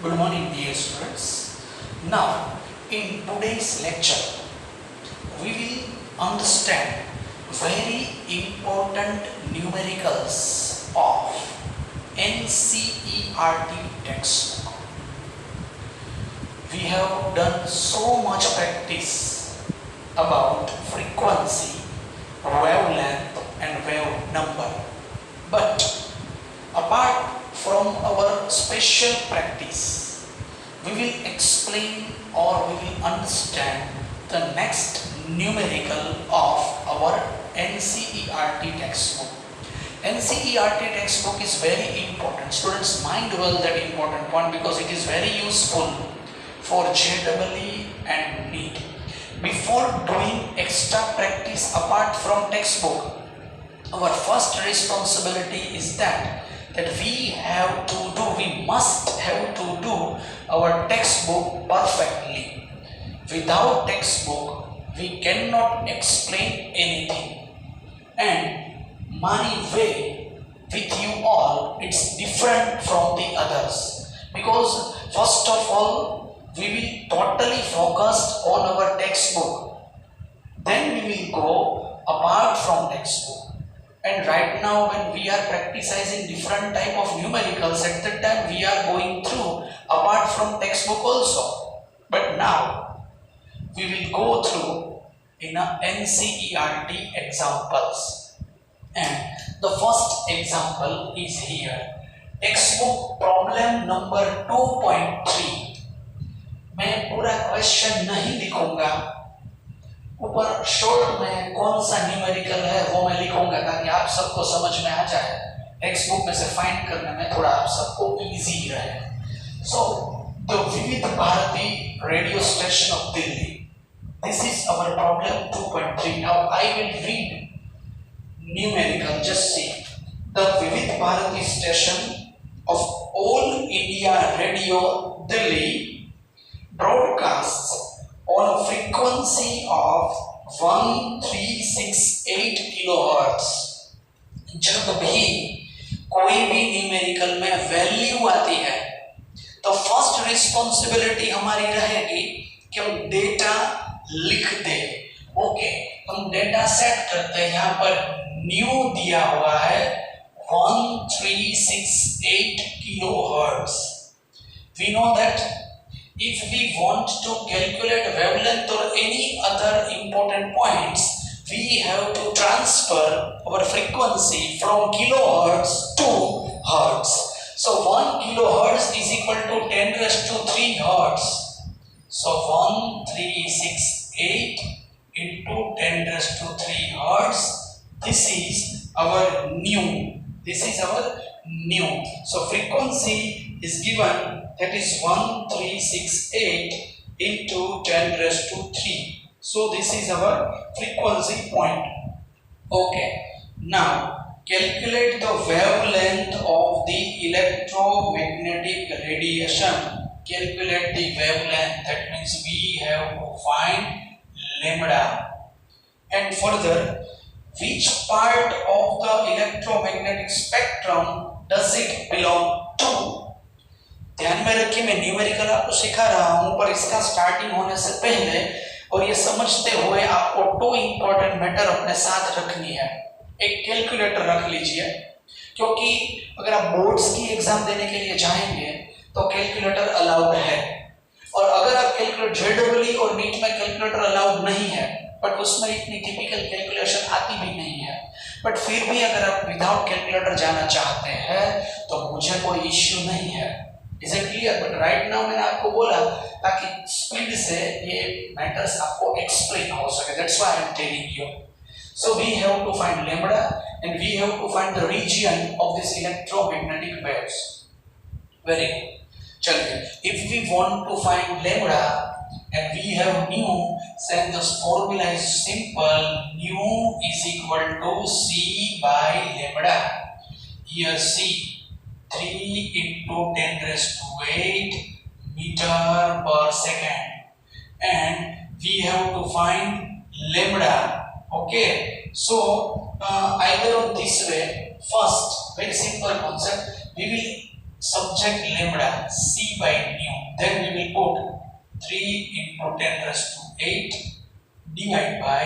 Good morning, dear students. Now, in today's lecture, we will understand very important numericals of NCERT textbook. We have done so much practice about frequency, wavelength and wave number. But apart from our special practice, we will explain or we will understand the next numerical of our NCERT textbook. NCERT textbook is very important. Students, mind well that important point because it is very useful for JEE and NEET. Before doing extra practice apart from textbook, our first responsibility is that we must have to do our textbook perfectly. Without textbook, we cannot explain anything. And my way with you all, it's different from the others. Because first of all, we will totally focus on our textbook. Then we will go apart from textbook. And right now when we are practicing different type of numericals, at that time we are going through apart from textbook also. But now we will go through in a NCERT examples. And the first example is here. Textbook problem number 2.3. मैं पूरा question नहीं लिखूंगा, ऊपर short में कौन सा numerical है वो मैं लिखूंगा ताकि आप सबको समझ में आ जाए। टेक्स्ट में से फाइंड करने में थोड़ा आप सबको इजी रहे। So the Vividh Bharati radio station of Delhi, this is our problem 2.3. Now I will read numerical. Just see the Vividh Bharati station of all India radio Delhi broadcasts on a frequency of 1368 kilohertz. जब भी कोई भी न्यूमेरिकल में वैल्यू आती है तो first responsibility हमारी रहेगी कि हम डेटा लिख दें. ओके, हम डेटा सेट करते हैं. यहाँ पर न्यू दिया हुआ है 1368 kilohertz. We know that if we want to calculate wavelength or any other important points, we have to transfer our frequency from kilohertz to hertz. So 1 kilohertz is equal to 10 raised to 3 hertz. So 1368 into 10 raised to 3 hertz. This is our new. So frequency is given, that is 1368 into 10 raised to 3. So this is our frequency point. Okay, now calculate the wavelength of the electromagnetic radiation. Calculate the wavelength, that means we have to find lambda. And further, which part of the electromagnetic spectrum does it belong to? ध्यान में रखिए, मैं numerical आपको सिखा रहा हूं, पर इसका स्टार्टिंग होने से पहले और ये समझते हुए आपको 2 इंपॉर्टेंट मैटर अपने साथ रखनी है. एक कैलकुलेटर रख लीजिए, क्योंकि अगर आप बोर्ड्स की एग्जाम देने के लिए जाएंगे तो कैलकुलेटर अलाउड है. और अगर आप कैलकुलेटर JEE और नीट में कैलकुलेटर अलाउड नहीं है, बट उसमें इतनी टिपिकल कैलकुलेशन आती भी नहीं है, बट फिर भी अगर आप विदाउट कैलकुलेटर जाना चाहते हैं तो मुझे कोई इश्यू नहीं है. Is it clear? But right now मैंने आपको बोला ताकि स्पीड से ये मैटर्स आपको एक्सप्लेन हो सके. That's why I am telling you. So we have to find lambda and we have to find the region of this electromagnetic waves. Very good. चलिए, if we want to find lambda and we have nu, then the formula is simple. Nu is equal to C by lambda. Here C, 3 into 10 raised to 8 meter per second, and we have to find lambda. Okay, so either of this way, first very simple concept, we will subject lambda c by nu. Then we will put 3 into 10 raised to 8 divided by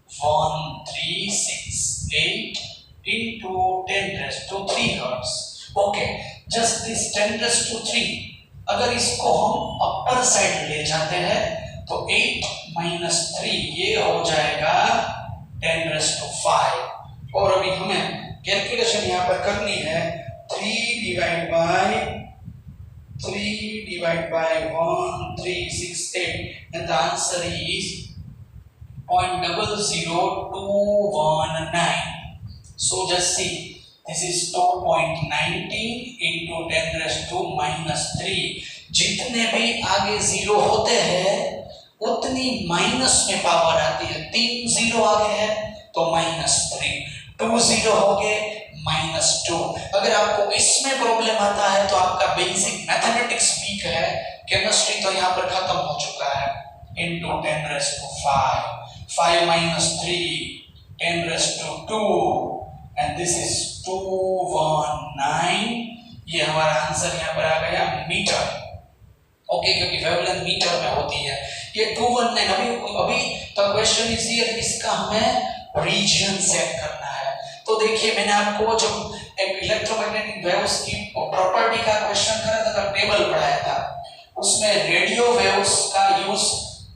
1368 into 10 raised to 3 hertz. Okay, just this 10 raised to 3, अगर इसको हम upper side ले जाते हैं तो 8 minus 3 ये हो जाएगा 10 raised to 5। और अभी हमें कैलकुलेशन यहाँ पर करनी है 3 divided by 1368 and the answer is 0.00219. So just see, this is 2.19 into 10 raised to minus 3। जितने भी आगे जीरो होते हैं उतनी माइनस में पावर आती है। 3 जीरो आगे है तो -3, 2 जीरो हो गए -2। अगर आपको इसमें प्रॉब्लम आता है तो आपका बेसिक मैथमेटिक्स वीक है, केमिस्ट्री तो यहाँ पर खत्म हो चुका है। into 10 raised to 5 minus 3 10 raised to 2 and this is 219। ये हमारा आंसर यहाँ पर आ गया मीटर। ओके, क्योंकि वेवलेंथ मीटर में होती है। ये 219 अभी तो क्वेश्चन इज हियर, इसका हमें रीजन सेट करना है। तो देखिए मैंने आपको जब एक इलेक्ट्रोमैग्नेटिक वेव्स की प्रॉपर्टी का क्वेश्चन करा था, टेबल पढ़ाया था, उसमें रेडियो वेव्स का यूज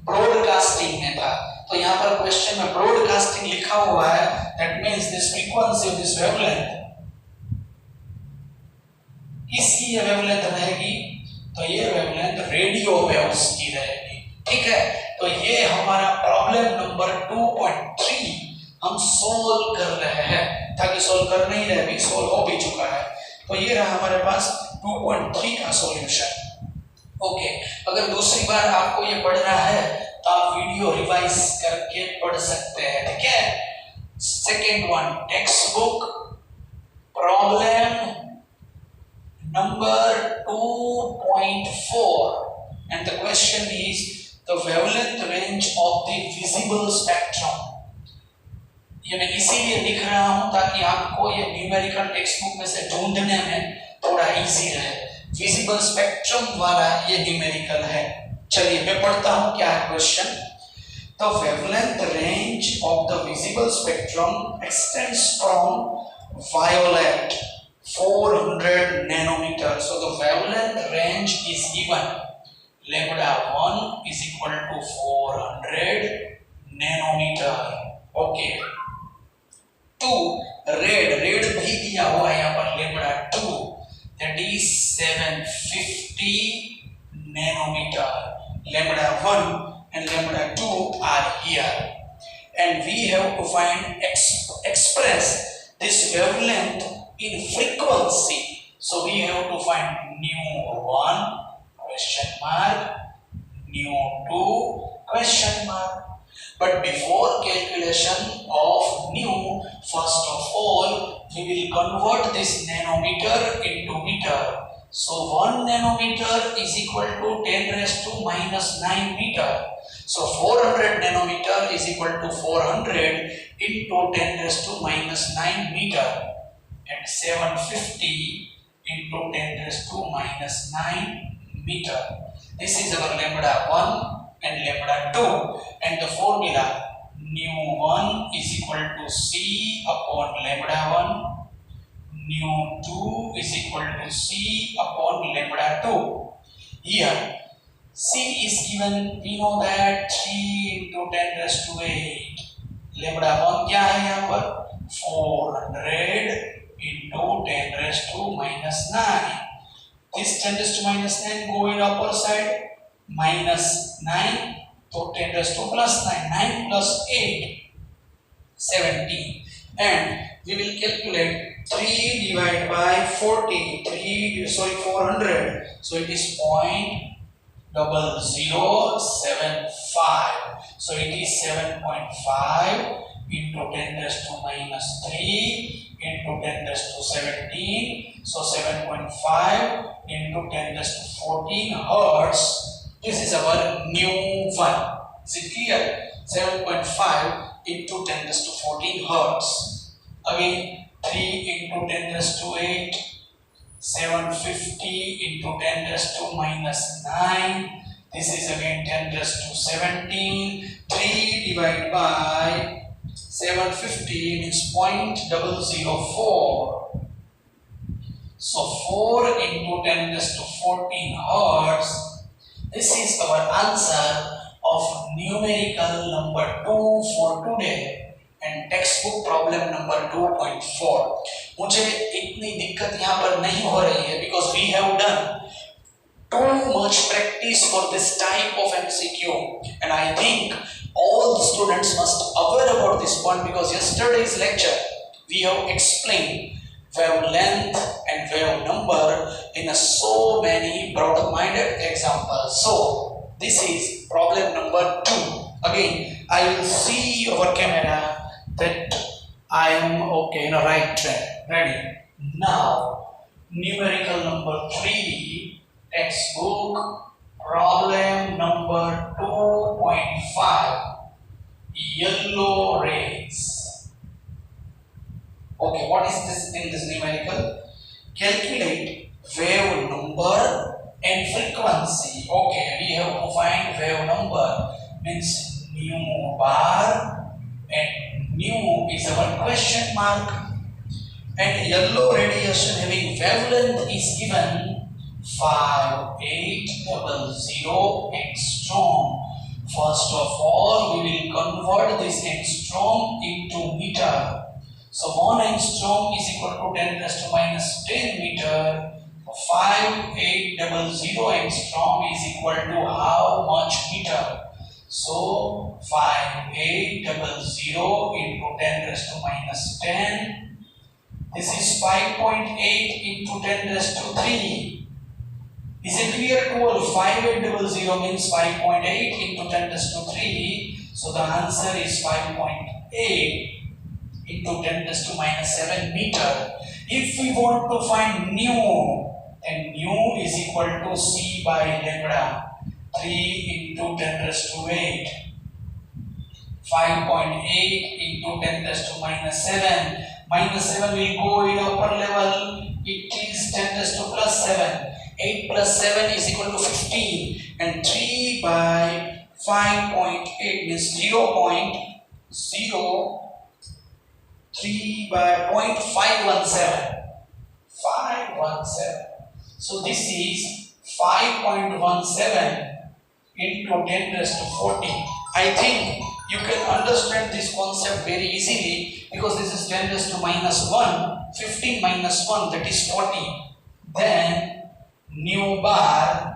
ब्रॉडकास्टिंग में था। तो यहाँ पर क्वेश्चन में ब्रॉडकास्टिंग लिखा हुआ है, that means this frequency of this wavelength इसकी ये वेवलेंथ रहेगी, तो ये वेवलेंथ रेडियो वेव्स की रहेगी। ठीक है, तो ये हमारा प्रॉब्लम नंबर 2.3 हम सोल्व कर रहे हैं, ताकि सोल्व कर नहीं रहे, अभी सोल्व हो भी चुका है। तो ये रहा हमारे पास 2.3 का सॉल्यूशन। ओके, अगर दूसरी बार आपको ये पढ़ना है तो आप वीडियो रिवाइज करके पढ़ सकते हैं। ठीक है, second one, text book problem number 2.4 and the question is the wavelength range of the visible spectrum। ये मैं इसीलिए लिख रहा हूं ताकि आपको ये न्यूमेरिकल टेक्स्ट बुक में से ढूंढने में थोड़ा इजी रहे। विजिबल स्पेक्ट्रम वाला ये न्यूमेरिकल है। चलिए मैं पढ़ता हूं क्या है question. The wavelength range of the visible spectrum extends from violet 400 nanometer. So the wavelength range is given, lambda 1 is equal to 400 nanometer। okay, 2 red भी दिया हुआ है यहाँ पर lambda 2, that is 750 nanometer। lambda 1 and lambda 2 are here and we have to find express this wavelength in frequency। So we have to find nu1 question mark, nu2 question mark। But before calculation of nu, first of all we will convert this nanometer into meter। So 1 nanometer is equal to 10 raised to minus 9 meter। So 400 nanometer is equal to 400 into 10 raised to minus 9 meter and 750 into 10 raised to minus 9 meter। This is our lambda 1 and lambda 2 and the formula nu1 is equal to c upon lambda 1, nu2 is equal to c upon lambda 2। Here c is given, we know that 3 into 10 raised to 8। lambda 1 क्या है यहाँ पर 400 into 10 raised to minus 9। This 10 raised to minus 9 go in upper side, minus 9 तो 10 raised to plus 9, 9 plus 8 17 and we will calculate 3 divided by 400, so it is 0.0075। so it is 7.5 into 10 raised to minus 3 into 10 raised to 17, so 7.5 into 10 raised to 14 hertz। This is our nu1। Is it clear? 7.5 into 10 raised to 14 hertz। Again 3 into 10 raised to 8 750 into 10 raised to minus 9. This is again 10 raised to 17. 3 divided by 750 means 0.004. So 4 into 10 raised to 14 hertz. This is our answer of numerical number 2 for today and textbook problem number 2.4. मुझे इतनी दिक्कत यहाँ पर नहीं हो रही है because we have done too much practice for this type of MCQ, and I think all the students must aware about this point because yesterday's lecture we have explained wavelength and wave number in so many broad-minded examples. So this is problem number 2. Again, I will see our camera that I am okay in a right track. Ready? Now, numerical number 3, textbook, problem number 2.5, yellow rays. Okay, what is this in this numerical? Calculate wave number and frequency. Okay, we have to find wave number means nu bar and nu is our question mark, and yellow radiation having wavelength is given 5800 angstrom. First of all, we will convert this angstrom into meter. So 1 angstrom is equal to 10 raised to minus 10 meter. 5800 angstrom is equal to how much meter? So 5800 into 10 raised to minus 10. This is 5.8 into 10 raised to 3. Is it clear to all? 5800 means 5.8 into 10 raised to 3. So the answer is 5.8 into 10 raised to minus 7 meter. If we want to find nu, then nu is equal to C by lambda. 3 into 10 raised to 8. 5.8 into 10 raised to minus 7. Minus 7 will go in upper level. It is 10 raised to plus 7. 8 plus 7 is equal to 15. And 3 by 5.8 means 0.03 by 0.517. 517. So this is 5.17 into 10 raised to 40. I think you can understand this concept very easily because this is 10 raised to minus 1. 15 minus 1, that is 40. Then nu bar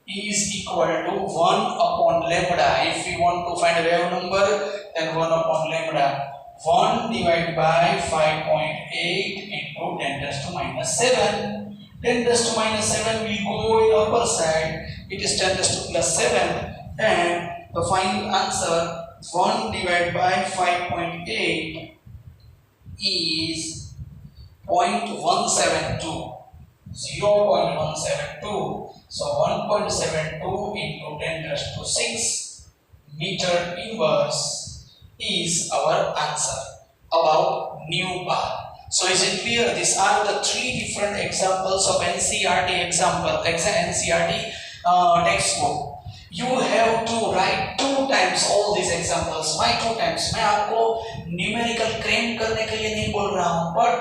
is equal to 1 upon lambda. If we want to find a wave number, then 1 upon lambda. 1 divided by 5.8 into 10 raised to minus 7. 10 raised to minus 7 will go in upper side. It is 10 raised to plus 7. And the final answer 1 divided by 5.8 is 0.172. 0.172. So 1.72 into 10 raised to 6 meter inverse is our answer about nu bar. So is it clear? These are the 3 different examples of NCERT textbook. You have to write 2 times all these examples. Why 2 times? मैं आपको numerical cram करने के लिए नहीं बोल रहा हूँ, but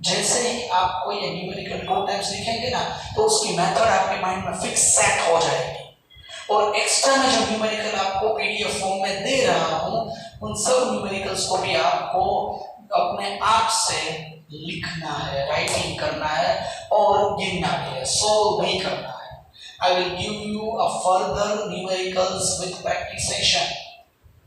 जैसे ही आपको ये numerical 2 times लिखेंगे ना, तो उसकी मेथड आपके माइंड में फिक्स सेट हो जाएगी. और एक्स्ट्रा में जो न्यूमेरिकल आपको पीडीएफ फॉर्म में दे रहा हूँ, उन सब न्यूमेरिकल्स को भी आपको अपने आप से लिखना है, राइटिंग करना है और गिनना भी है, सोल्व भी करना है. I will give you a further numericals with practice session.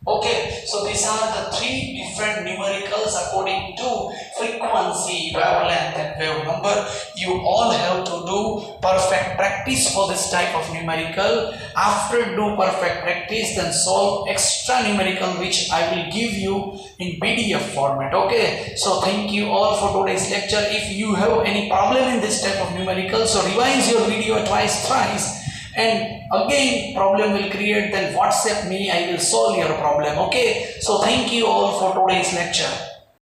Okay, so these are the 3 different numericals according to frequency, wavelength and wave number. You all have to do perfect practice for this type of numerical. After do perfect practice, then solve extra numerical which I will give you in PDF format. Okay, so thank you all for today's lecture. If you have any problem in this type of numerical, so revise your video twice, thrice. And again problem will create, then WhatsApp me, I will solve your problem. Okay, so thank you all for today's lecture.